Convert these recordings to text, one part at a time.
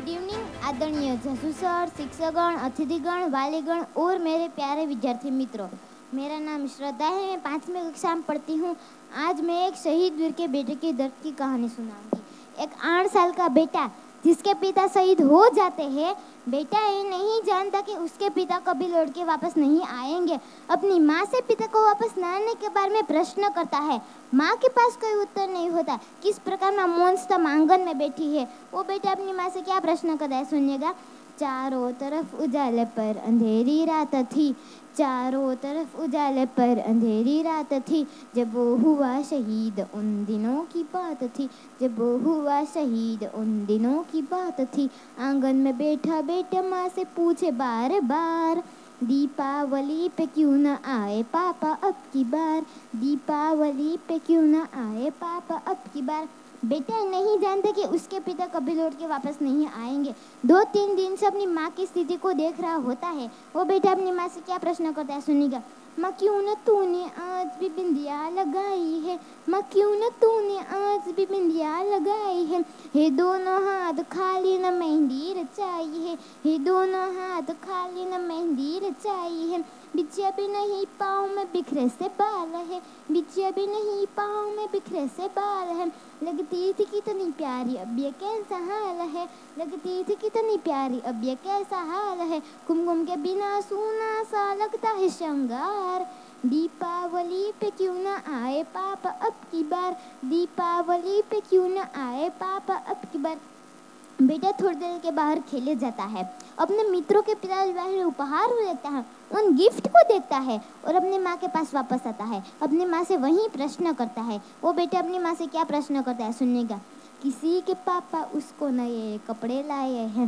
Good evening आदरणीय जसू sir, शिक्षकगण, अतिथिगण, वालीगण और मेरे प्यारे विद्यार्थी मित्रों। मेरा नाम श्रद्धा है, मैं 5वीं कक्षा में पढ़ती हूँ। आज मैं एक शहीद वीर के बेटे के दर्द की कहानी सुनाऊंगी। एक 8 साल का बेटा जिसके पिता शहीद हो जाते हैं, बेटा ये नहीं जानता कि उसके पिता कभी लौट के वापस नहीं आएंगे। अपनी माँ से पिता को वापस न आने के बारे में प्रश्न करता है। माँ के पास कोई उत्तर नहीं होता। किस प्रकार माँ मौनस्तम आंगन में बैठी है। वो बेटा अपनी माँ से क्या प्रश्न करता है, सुनिएगा। चारों तरफ उजाले पर अंधेरी रात थी, चारों तरफ उजाले पर अंधेरी रात थी, जब वो हुआ शहीद उन दिनों की बात थी, जब वो हुआ शहीद उन दिनों की बात थी। आंगन में बैठा बेटा माँ से पूछे बार बार, दीपावली पे क्यों न आए पापा अब की बार, दीपावली पे क्यों न आए पापा अब की बार। बेटा नहीं जानते कि उसके पिता कभी लौट के वापस नहीं आएंगे। 2-3 दिन से अपनी माँ की स्थिति को देख रहा होता है। वो बेटा अपनी माँ से क्या प्रश्न करता है, सुनिएगा। माँ क्यों न तूने आज भी बिंदिया लगाई है, माँ क्यों न तूने आज भी बिंदिया लगाई है। हे दोनों हाथ खाली न मेहंदी रचाई है, हे दोनों हाथ खाली न मेहंदी रचाई है। बिछिया भी नहीं पाँव में बिखरे से बाल है, बिछिया भी नहीं पाँव में बिखरे से बाल है। लगती थी कितनी प्यारी अब ये कैसा हाल है, लगती थी कितनी प्यारी अब ये कैसा हाल है। कुमकुम के बिना सूना सा लगता है श्रृंगार, दीपावली पे क्यों न आए पापा अब की बार, दीपावली पे क्यों न आए पापा अब की बार। बेटा थोड़ी देर के बाहर खेले जाता है, अपने मित्रों के पिता उपहार देता है, उन गिफ्ट को देखता है और अपनी माँ के पास वापस आता है। अपनी माँ से वही प्रश्न करता है। वो बेटा अपनी माँ से क्या प्रश्न करता है, सुनिएगा। किसी के पापा उसको नए कपड़े लाए हैं,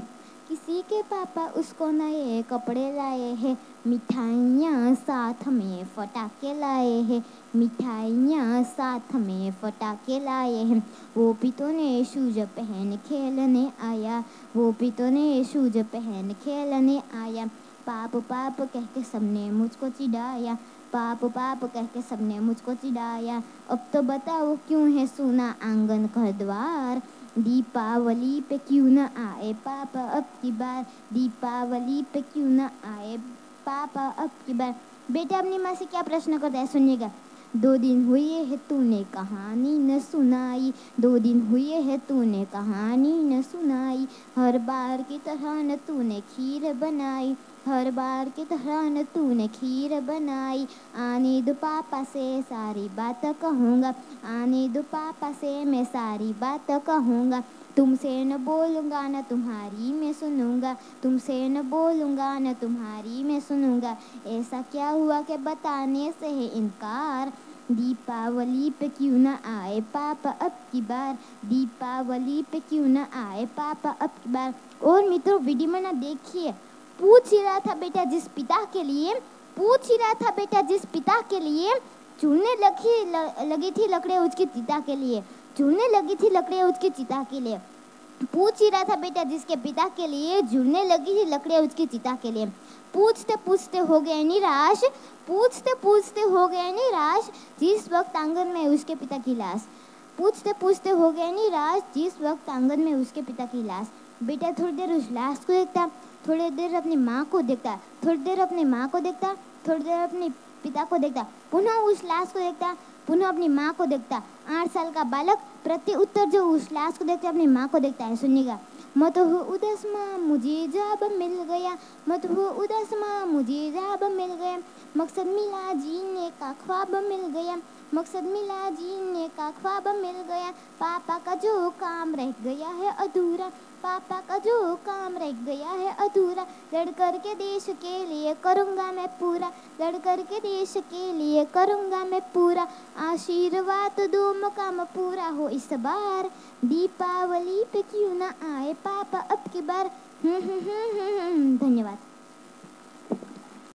किसी के पापा उसको नए कपड़े लाए हैं, मिठाइयाँ साथ में फटाके लाए हैं, मिठाइयाँ साथ में फटाके लाए हैं। वो भी तो नए शूज पहन खेलने आया, वो भी तो नए शूज पहन खेलने आया। पाप पाप कह के सबने मुझको चिढ़ाया, पाप पाप कह के सबने मुझको चिढ़ाया। अब तो बताओ क्यों है सूना आंगन घर द्वार, दीपावली पे क्यों न आए पापा अब की बार, दीपावली पे क्यों न आए पापा अब की बार। बेटा अपनी माँ से क्या प्रश्न करता है, सुनिएगा। 2 दिन हुए है तूने कहानी न सुनाई, 2 दिन हुए है तूने कहानी न सुनाई, हर बार की तरह न तूने खीर बनाई, हर बार की तरह न तूने खीर बनाई। आने दो पापा से सारी बात कहूँगा, आने दो पापा से मैं सारी बात कहूँगा। तुमसे न बोलूँगा न तुम्हारी मैं सुनूँगा, तुमसे न बोलूँगा न तुम्हारी मैं सुनूँगा। ऐसा क्या हुआ कि बताने से है इनकार, दीपावली पे क्यों न आए पापा अब की बार, दीपावली पे क्यों न आए पापा अब की बार। और मित्रों वीडियो में ना देखिए, पूछ ही रहा था बेटा जिस पिता के लिए, पूछ ही रहा था बेटा जिस पिता के लिए चूल्हे लगी थी लकड़ियाँ उसकी चिता के लिए, चूल्हे लगी थी लकड़ियाँ उसकी चिता के लिए। पूछ ही रहा था बेटा जिसके पिता के लिए झूलने लगी थी लकड़ियाँ उसकी चिता के लिए। पूछते पूछते हो गए निराश, पूछते पूछते हो गए निराश, जिस वक्त आंगन में उसके पिता की लाश, पूछते पूछते हो गए निराश, जिस वक्त आंगन में उसके पिता की लाश। बेटा थोड़ी देर उस लाश को देखता, थोड़ी देर अपनी माँ को देखता, थोड़ी देर अपनी माँ को देखता, थोड़ी देर अपने पिता को देखता, पुनः उस लाश को देखता, पुनः अपनी माँ को देखता। 8 साल का बालक प्रति उत्तर जो उस लाश को देखता अपनी माँ को देखता है, सुनिएगा। मत हो उदास माँ मुझे जब मिल गया, मत हो उदास माँ मुझे जब मिल गया, मकसद मिला जीने का ख्वाब मिल गया, मकसद मिला जीने का ख्वाब मिल गया। पापा का जो काम रह गया है अधूरा, पापा का जो काम रह गया है अधूरा, लड़ कर के देश के लिए करूँगा मैं पूरा, लड़ कर के देश के लिए करूँगा मैं पूरा। आशीर्वाद दो मुकाम पूरा हो इस बार, दीपावली पे क्यों न आए पापा अब की बार। धन्यवाद।